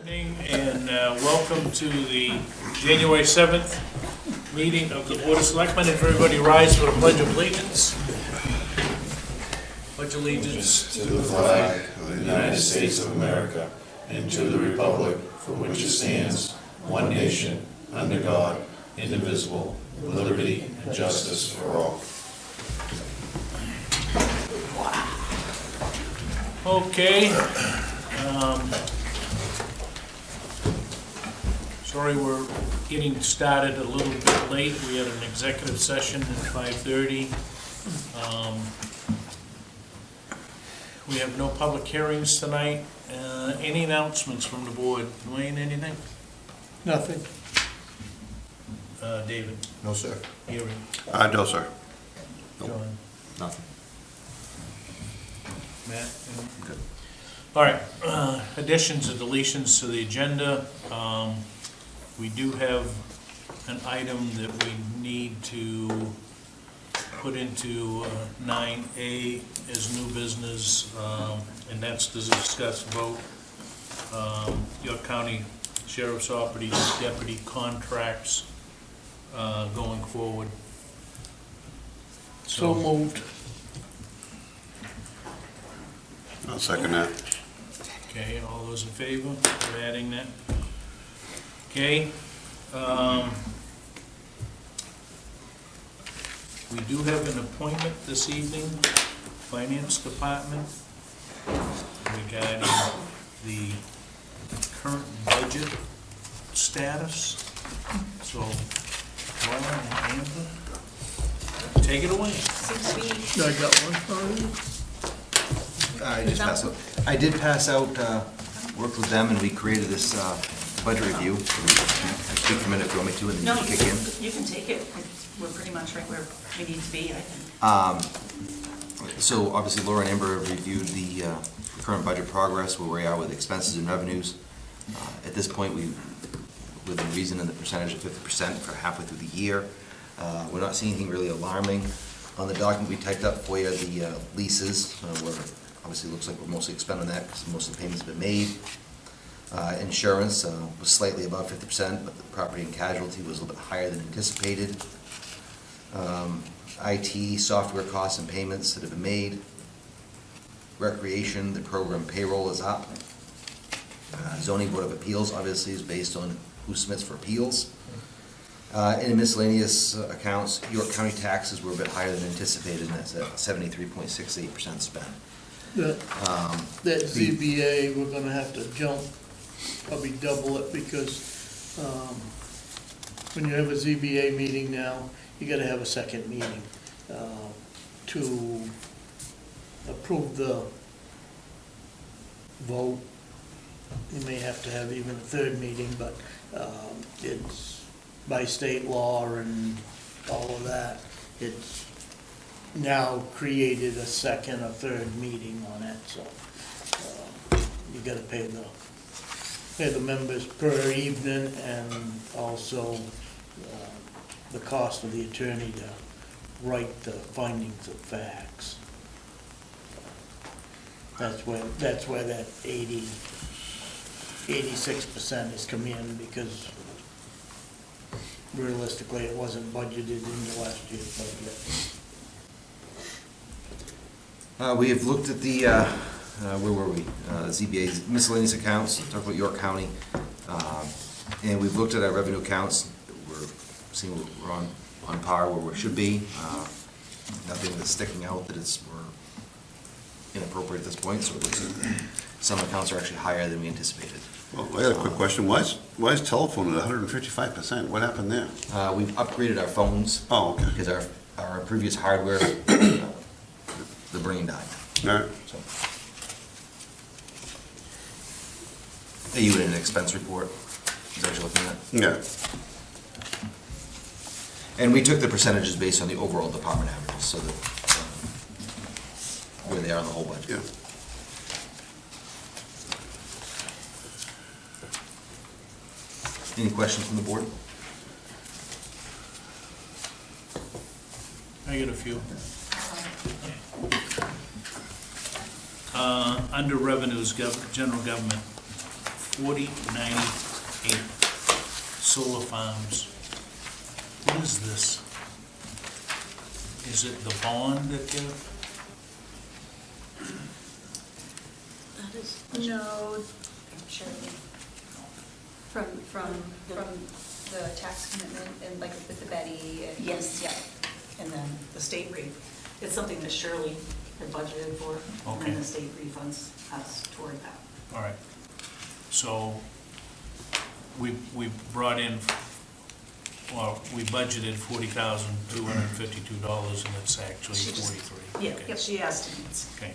Evening and welcome to the January 7th meeting of the Board of Selectmen. If everybody rise for the Pledge of Allegiance. Pledge allegiance to the flag of the United States of America and to the republic for which it stands, one nation, under God, indivisible, with liberty and justice for all. Okay. Sorry we're getting started a little bit late. We had an executive session at 5:30. We have no public hearings tonight. Any announcements from the board? Dwayne, anything? Nothing. David? No, sir. Gary? No, sir. John? Nothing. Matt? Good. All right, additions and deletions to the agenda. We do have an item that we need to put into 9A as new business, and that's to discuss vote York County Sheriff's Office deputy contracts going forward. So moved. I'll second that. Okay, all those in favor of adding that? Okay. We do have an appointment this evening, Finance Department, regarding the current budget status. So, Laura and Amber, take it away. 6 weeks. I got one already. I did pass out, worked with them, and we created this budget review. I speak for a minute if you want me to, and then No, you can kick in. you can take it. We're pretty much right where we need to be, I think. So obviously Laura and Amber have reviewed the current budget progress, where we are with expenses and revenues. At this point, within reason in the percentage of 50% for halfway through the year. We're not seeing anything really alarming. On the document we typed up for you, the leases, where obviously looks like we're mostly expending that because most of the payments have been made. Insurance was slightly above 50%, but the property and casualty was a little bit higher than anticipated. IT, software costs and payments that have been made. Recreation, the program payroll is up. Zoning Board of Appeals obviously is based on who submits for appeals. And in miscellaneous accounts, York County taxes were a bit higher than anticipated, and that's at 73.68% spent. That ZBA, we're gonna have to jump, probably double it, because when you have a ZBA meeting now, you gotta have a second meeting to approve the vote. You may have to have even a third meeting, but it's by state law and all of that. It's now created a second or third meeting on it, so you gotta pay the members per evening, and also the cost of the attorney to write the findings of facts. That's where that 86% has come in, because realistically it wasn't budgeted into last year's budget. We have looked at the, where were we? ZBA's miscellaneous accounts, talked about York County. And we've looked at our revenue accounts. We're seeing we're on par where we should be. Nothing that's sticking out that we're inappropriate at this point. So it looks like some accounts are actually higher than we anticipated. Well, I got a quick question. Why is telephone at 155%? What happened there? We've upgraded our phones. Oh, okay. Because our previous hardware, the brain died. All right. So. Are you in an expense report? Is that what you're looking at? Yeah. And we took the percentages based on the overall department averages, so that where they are in the whole budget. Yeah. Any questions from the board? I got a few. Under revenues, general government, 4098 solar farms. What is this? Is it the bond that they're? No, sure. From the tax commitment and like with the Betty and. Yes, yeah, and then the state rate, it's something that Shirley had budgeted for, and Okay. then the state refunds us toward that. All right. So we brought in, well, we budgeted $40,252 and it's actually She just- 43. Yeah, Okay. yep, she estimates. Okay.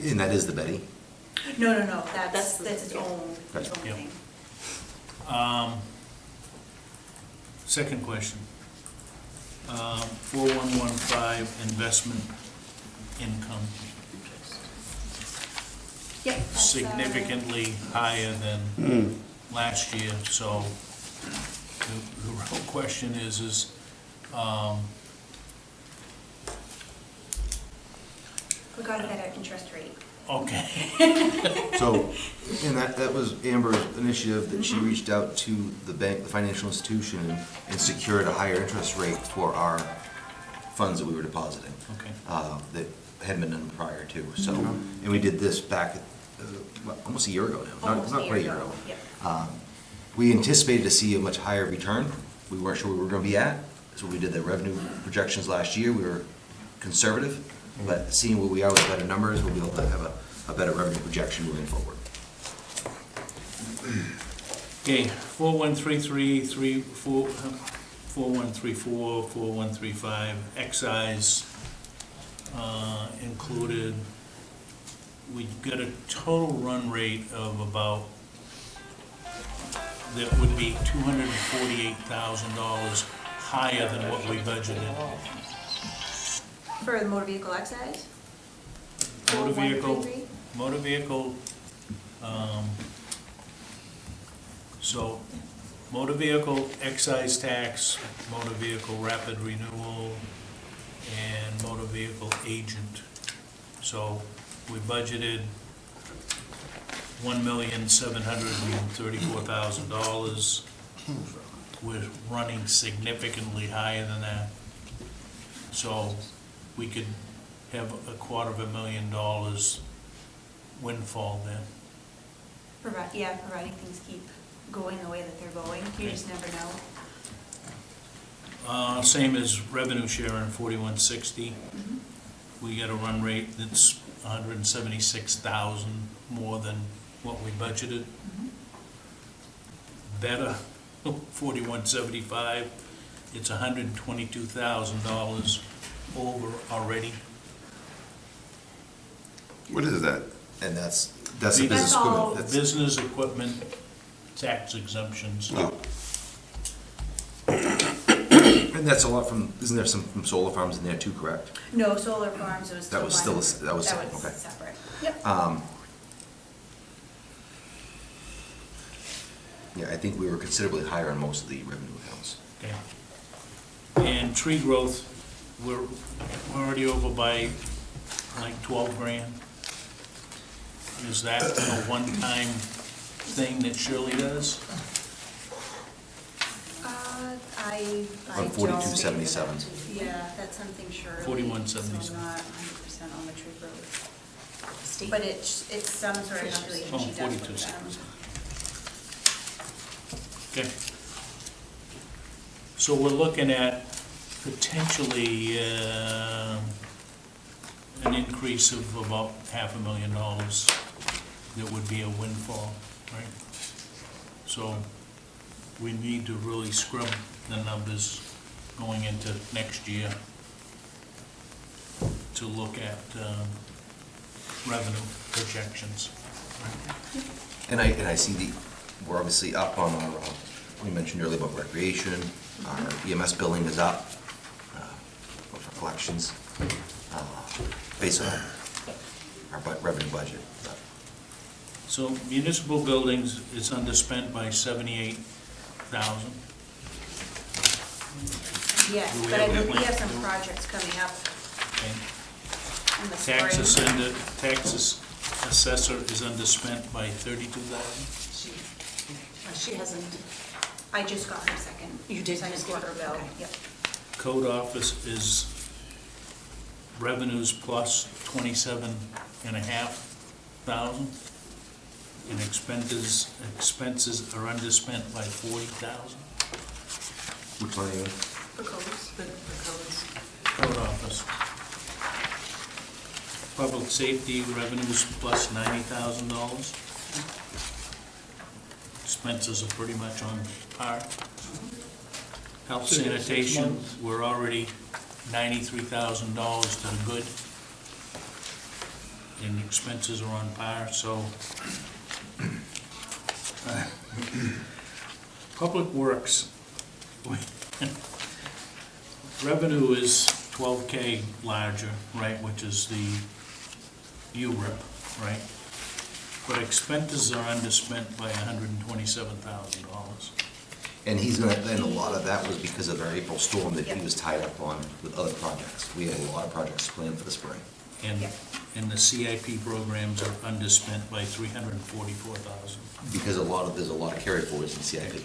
And that is the Betty? No, that's That's its the- own Gotcha. Yep. thing. Second question. 4115 investment income, Yep. that's, significantly higher than last year, so the real question is, We got a better interest rate. okay, So, and that was Amber's initiative, that she reached out to the bank, the financial institution, and secured a higher interest rate for our funds that we were depositing. okay. That hadn't been done prior to, so, and we did this back, almost a year ago now, Almost not quite a year ago. Yep. We anticipated to see a much higher return. We weren't sure where we were gonna be at, so we did the revenue projections last year. We were conservative, but seeing where we are with better numbers, we'll be able to have a better revenue projection moving forward. Okay, 4133, 4134, 4135, excise included, we got a total run rate of about, that would be $248,000 higher than what we budgeted. For the motor vehicle excise? Motor vehicle, 4133? motor vehicle, so, motor vehicle excise tax, motor vehicle rapid renewal, and motor vehicle agent. So, we budgeted $1,734,000. We're running significantly higher than that. So, we could have $250,000 windfall there. Providing things keep going the way that they're going, you Okay. just never know. Same as revenue share in 4160. We got a run rate that's 176,000 more than what we budgeted. Better, 4175, it's $122,000 over already. What is that? And that's a That's business all equivalent. That's- Business equipment tax exemptions. Oh, And that's a lot from, isn't there some from solar farms in there too, correct? No, solar farms, it was That still was still one. that was separate, okay. separate. Yep. Yeah, I think we were considerably higher on most of the revenue accounts. Okay. And tree growth, we're already over by like 12 grand. Is that a one-time thing that Shirley does? I On don't. 4277. Yeah, that's something Shirley. 4177. So I'm not 100% on the tree growth. But it's some sort of calculation Oh, she does with them. 4277. Okay. So we're looking at potentially an increase of about $500,000 that would be a windfall, right? So we need to really scrub the numbers going into next year to look at revenue projections. And I see we're obviously up on our, we mentioned earlier about recreation, our EMS billing is up, for collections, based on our revenue budget. So municipal buildings is underspent by 78,000. Yes, Do we but have I that know we one? have some projects coming up Okay. in the Tax spring. assessor is underspent by 32,000. She She hasn't, I just got her second. you did Second just get quarter her bill. bill. Yep. Code office is revenues plus 27,500, and expenses are underspent by 40,000. Which line are you in? The codes, the codes. Code office. Public safety revenues plus $90,000. Expenses are pretty much on par. Health So, 6 sanitation, months. we're already $93,000 to the good. And expenses are on par, so. Public Works, revenue is 12K larger, right, which is the URIP, right? But expenses are underspent by $127,000. And he's gonna, and a lot of that was because of our April storm that he was tied up on with other projects. We had a lot of projects planned for the spring. And, Yep. and the CIP programs are underspent by $344,000. Because there's a lot of carry forwards in CIP.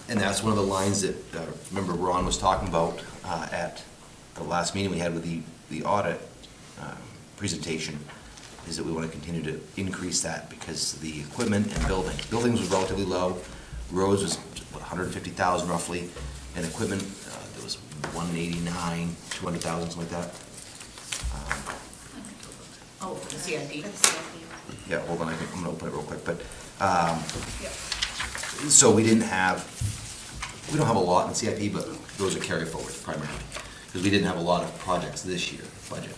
And that's one of the lines that, remember Ron was talking about at the last meeting we had with the audit presentation, is that we want to continue to increase that because the equipment and buildings was relatively low, roads was 150,000 roughly, and equipment, there was 189, 200,000, something like that. Oh, the CIP. That's CIP. Yeah, hold on, I'm gonna open it real quick, but, Yep. so we don't have a lot in CIP, but those are carry forwards primarily, because we didn't have a lot of projects this year, budget.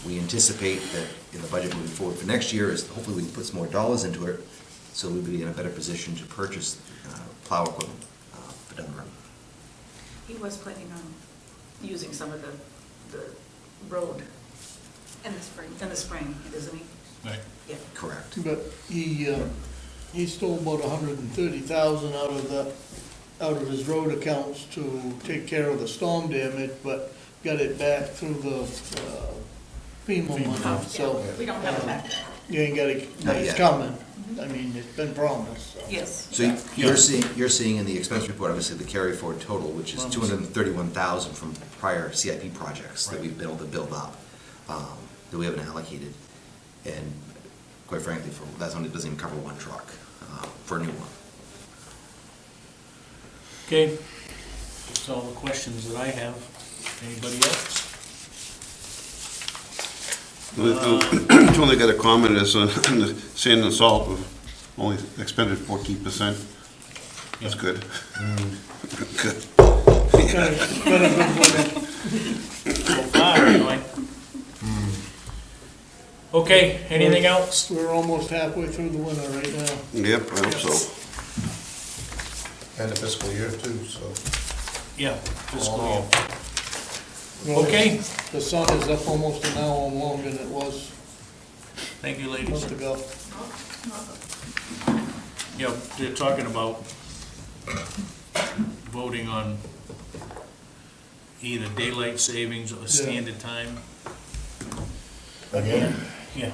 We anticipate that in the budget moving forward for next year is hopefully we can put some more dollars into it, so we'll be in a better position to purchase plow equipment for down the road. He was planning on using some of the road In the spring. in the spring, isn't he? Right. Yeah. Correct. But he stole about 130,000 out of his road accounts to take care of the storm damage, but got it back through the FEMA Oh, money, so. yeah. We don't have it back. You ain't got it, Not it's yet. coming. I mean, it's been promised, so. Yes. So you're seeing in the expense report, obviously, the carry forward total, which is 231,000 from prior CIP projects that we've been able to build up, that we haven't allocated. And quite frankly, that only doesn't even cover one truck for a new one. Okay, that's all the questions that I have. Anybody else? It's only got a comment is on the sand and salt, we've only expended 14%. That's good. Good. Been a good one. So far, anyway. Okay, anything else? We're almost halfway through the winter right now. Yep, I hope so. And the fiscal year too, so. Yeah, fiscal Oh. year. Well, Okay. The sun is up almost an hour longer than it was Thank you, a ladies. month ago. Yeah, they're talking about voting on either daylight savings or standard time. Again? Yeah.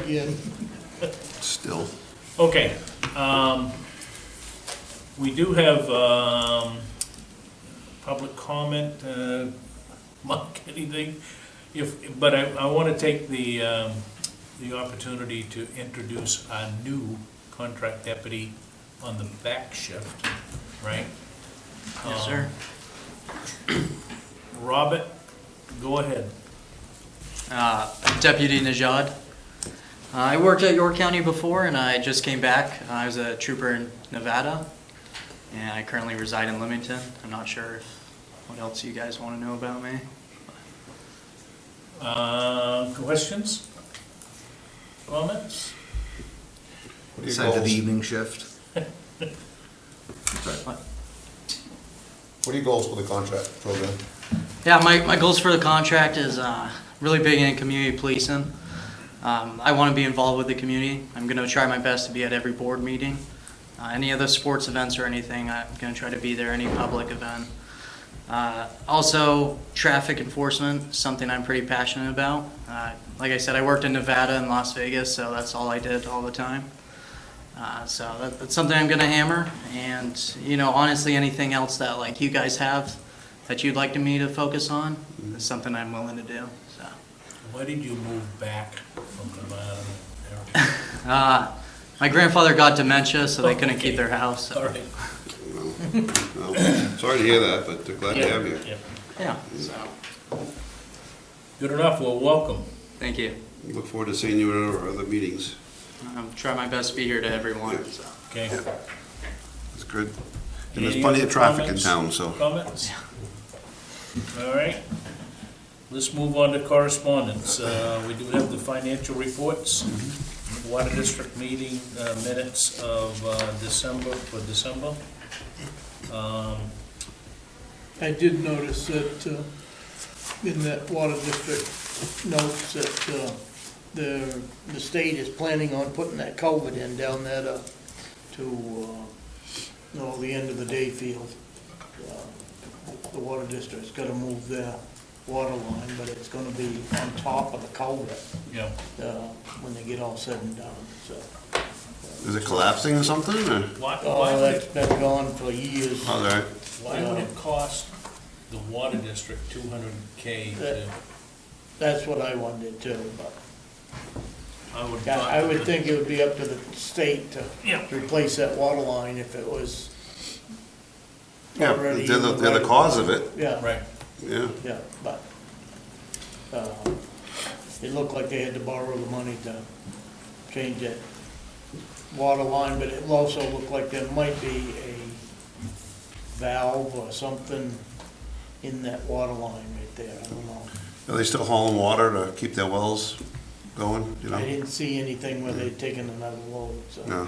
Again, Still. Okay, we do have, public comment, Mark, anything? But I want to take the opportunity to introduce our new contract deputy on the back shift, right? Yes, sir. Robert, go ahead. Deputy Najad. I worked at York County before, and I just came back. I was a trooper in Nevada, and I currently reside in Leamington. I'm not sure what else you guys want to know about me. Questions? Comments? What are your Aside for the goals? evening shift. Sorry. What are your goals for the contract program? Yeah, my goals for the contract is really big in community policing. I want to be involved with the community. I'm going to try my best to be at every board meeting. Any other sports events or anything, I'm going to try to be there, any public event. Also, traffic enforcement, something I'm pretty passionate about. Like I said, I worked in Nevada and Las Vegas, so that's all I did all the time. So that's something I'm gonna hammer, and, you know, honestly, anything else that, like, you guys have that you'd like me to focus on is something I'm willing to do, so. Why did you move back from the area? My grandfather got dementia, so they couldn't keep Okay. their house, so. All right. Well, sorry to hear that, but glad to have you. Yeah. Yeah, Good enough, well, welcome. thank you. Look forward to seeing you at our other meetings. I'm trying my best to be here to everyone, so. Okay. That's good. And there's Any plenty other of traffic in comments? town, so. Comments? All right. Let's move on to correspondence. We do have the financial reports, Water District meeting minutes of December. I did notice that in that water district notes that the state is planning on putting that culvert in down there to the end of the day field. The water district's gotta move their water line, but it's gonna be on top of the culvert Yeah. when they get all said and done, so. Is it collapsing or something, or? Why Oh, would that's it, been gone for years. All right. why would it cost the Water District $200K to, That's what I wondered too, but I would. yeah, I would think it would be up to the state to Yeah. replace that water line if it was Yeah, already. they're the cause of it, Yeah, Right. yeah. yeah, but, it looked like they had to borrow the money to change that water line, but it also looked like there might be a valve or something in that water line right there, I don't know. Are they still hauling water to keep their wells going, you know? I didn't see anything where they'd taken another load, so. No.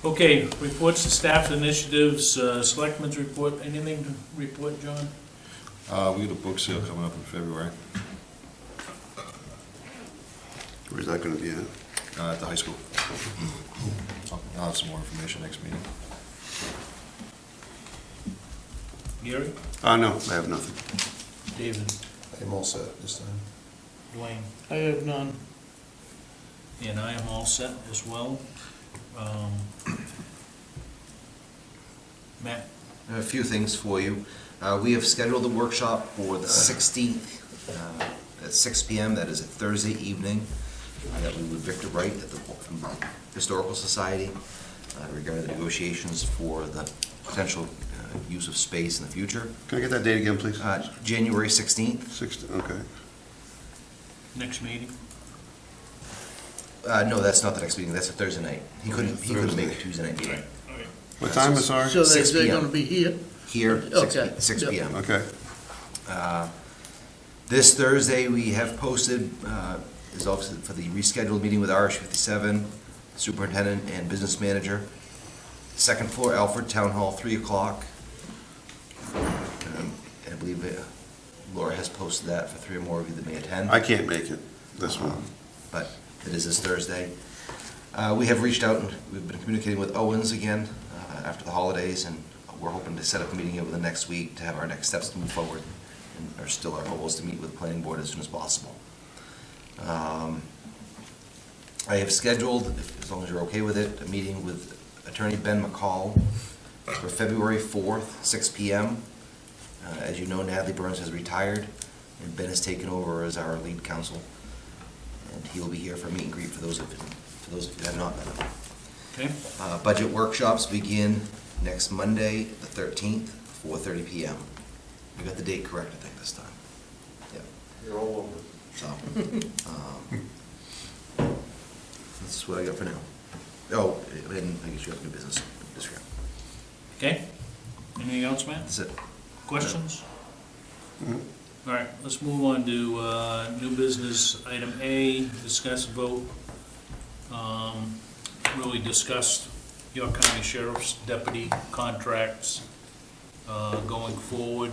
Okay, reports to staff initiatives, Selectmen's report, anything to report, John? We got a book sale coming up in February, Where's that gonna be at? at the high school. I'll have some more information next meeting. Gary? No, I have nothing. David? I'm all set this time. Dwayne? I have none. And I am all set as well. Matt? A few things for you. We have scheduled a workshop for the 16th at 6 PM. That is a Thursday evening. That we with Victor Wright at the from the Historical Society regarding the negotiations for the potential use of space in the future. Can I get that date again, please? January 16th. Okay. Next meeting? No, that's not the next meeting. That's a Thursday night. He couldn't make Thursday. a Tuesday night meeting. Okay. What time, I'm sorry? So 6 they're p.m. gonna be here? Here, Okay. 6 Yep. PM. Okay. This Thursday, we have posted, is obviously for the rescheduled meeting with RH57, superintendent and business manager. Second floor, Alfred Town Hall, 3 o'clock. And I believe Laura has posted that for 3 or more of you that may attend. I can't make it, this one. But it is this Thursday. We have reached out and we've been communicating with Owens again after the holidays, and we're hoping to set up a meeting over the next week to have our next steps to move forward. And our goal is to meet with the planning board as soon as possible. I have scheduled, as long as you're okay with it, a meeting with Attorney Ben McCall for February 4th, 6 PM. As you know, Natalie Burns has retired, and Ben has taken over as our lead counsel. And he will be here for a meet and greet for those of you who have not met him. Okay. Budget workshops begin next Monday, the 13th, 4:30 PM. We got the date correct, I think, this time. Yep. You're all over. So, that's what I got for now. Oh, and I guess you have new business. Discount. Okay. Anything else, Matt? That's it. Questions? All right, let's move on to new business. Item A, discuss vote. Really discussed York County Sheriff's deputy contracts going forward.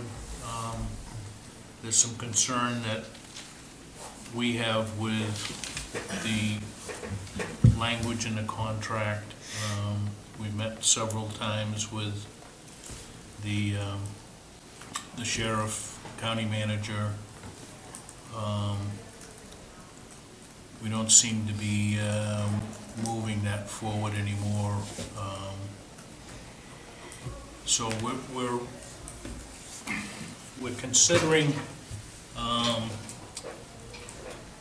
There's some concern that we have with the language in the contract. We met several times with the sheriff, county manager, we don't seem to be moving that forward anymore. So we're considering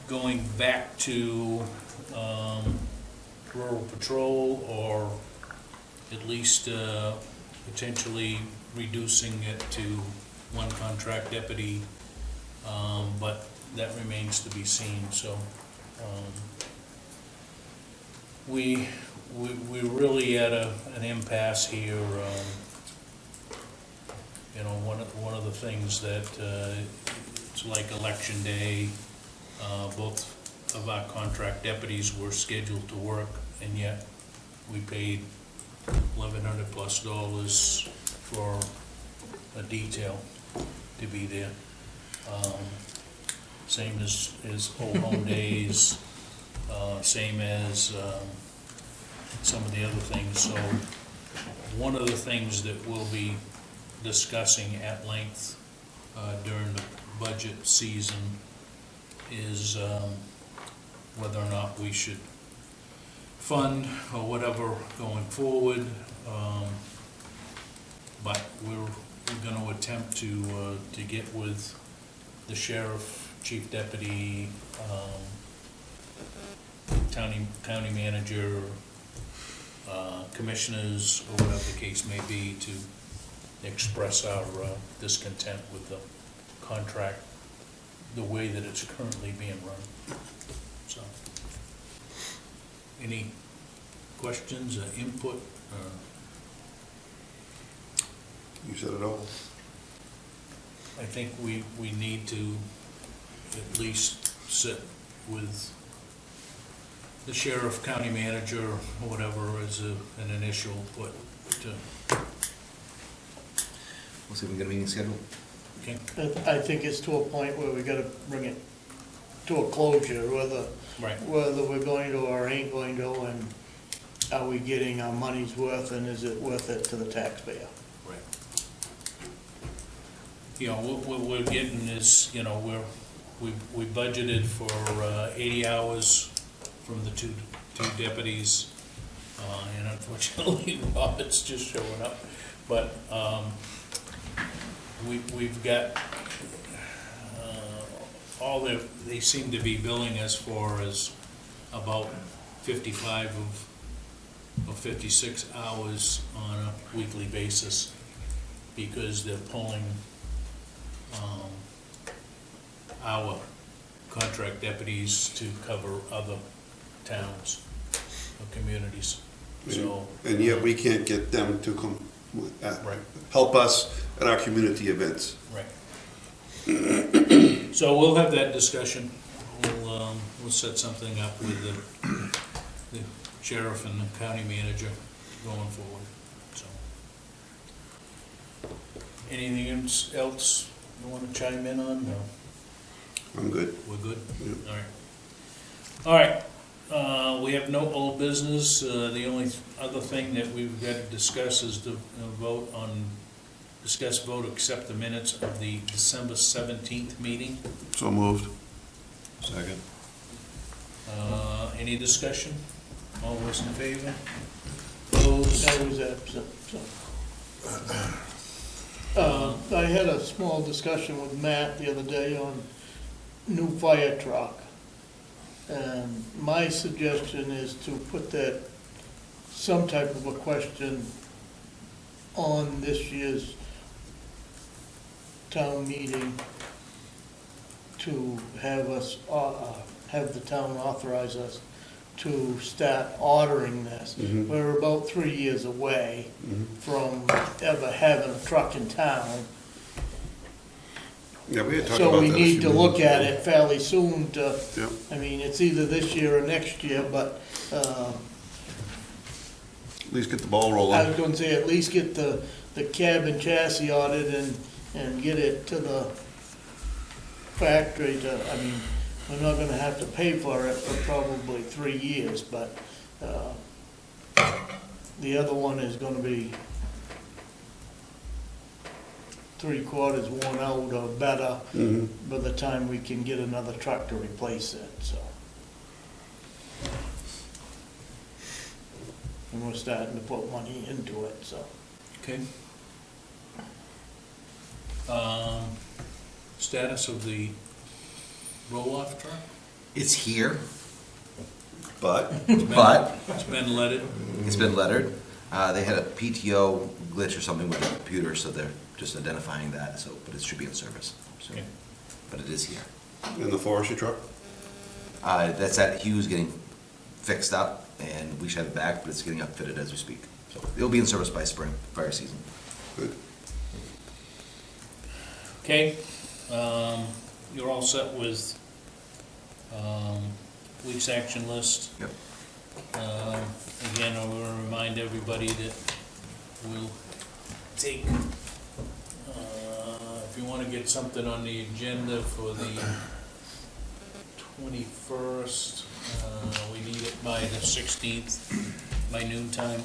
going back to rural patrol, or at least potentially reducing it to one contract deputy, but that remains to be seen. So we're really at an impasse here. You know, one of the things that it's like election day. Both of our contract deputies were scheduled to work, and yet we paid $1,100+ for a detail to be there. Same as Old Home Days, same as some of the other things. So one of the things that we'll be discussing at length during the budget season is whether or not we should fund or whatever going forward. But we're going to attempt to get with the sheriff, chief deputy, county manager, commissioners, or whatever the case may be, to express our discontent with the contract the way that it's currently being run. So, any questions or input? You said it all. I think we need to at least sit with the sheriff, county manager, or whatever, as an initial put to. We'll see if we can get a meeting scheduled. Okay. I think it's to a point where we gotta bring it to a closure, Right. whether we're going to or ain't going to, and are we getting our money's worth, and is it worth it to the taxpayer? Right. You know, what we're getting is, you know, we budgeted for 80 hours from the two deputies, and unfortunately, Robert's just showing up. But we've got all they seem to be billing us for is about 55 or 56 hours on a weekly basis, because they're pulling our contract deputies to cover other towns or communities. So, And yet we can't get them to come, right. help us at our community events. Right. So we'll have that discussion. We'll set something up with the sheriff and the county manager going forward, so. Anything else you want to chime in on? No? I'm good. We're good? Yep. All right. All right, we have no old business. The only other thing that we've got to discuss is to vote, accept the minutes of the December 17th meeting. So moved. Second. Any discussion? All those in favor? Opposed? I was absent, so. I had a small discussion with Matt the other day on new fire truck. And my suggestion is to put that, some type of a question on this year's town meeting to have us, have the town authorize us to start ordering this. Mhm. We're about 3 years away from ever having a truck in town. Yeah, we had talked about that. So we a need few to minutes look at ago. it fairly soon to, Yep. I mean, it's either this year or next year, but, At least get the ball I rolling. was gonna say, at least get the cab and chassis audited and get it to the factory to, I mean, we're not gonna have to pay for it for probably 3 years, but, the other one is gonna be 3/4 worn out or better Mhm. by the time we can get another truck to replace it, so. and we're starting to put money into it, so. Okay. Status of the roll-off truck? It's here, but It's been leaded. it's been lettered. They had a PTO glitch or something with the computer, so they're just identifying that, so, but it should be in service. So, Okay. but it is here. In the forestry truck? That's at Hughes getting fixed up, and we should have it back, but it's getting upfitted as we speak. So it'll be in service by spring, fire season. Good. Okay, you're all set with, police action list. Yep. Again, I want to remind everybody that we'll take, if you want to get something on the agenda for the 21st, we need it by the 16th, by noon time.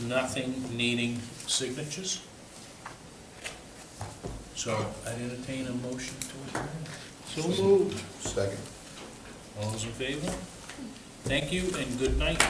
Nothing needing signatures. So I entertain a motion to adjourn. So moved. Second. All those in favor? Thank you and good night.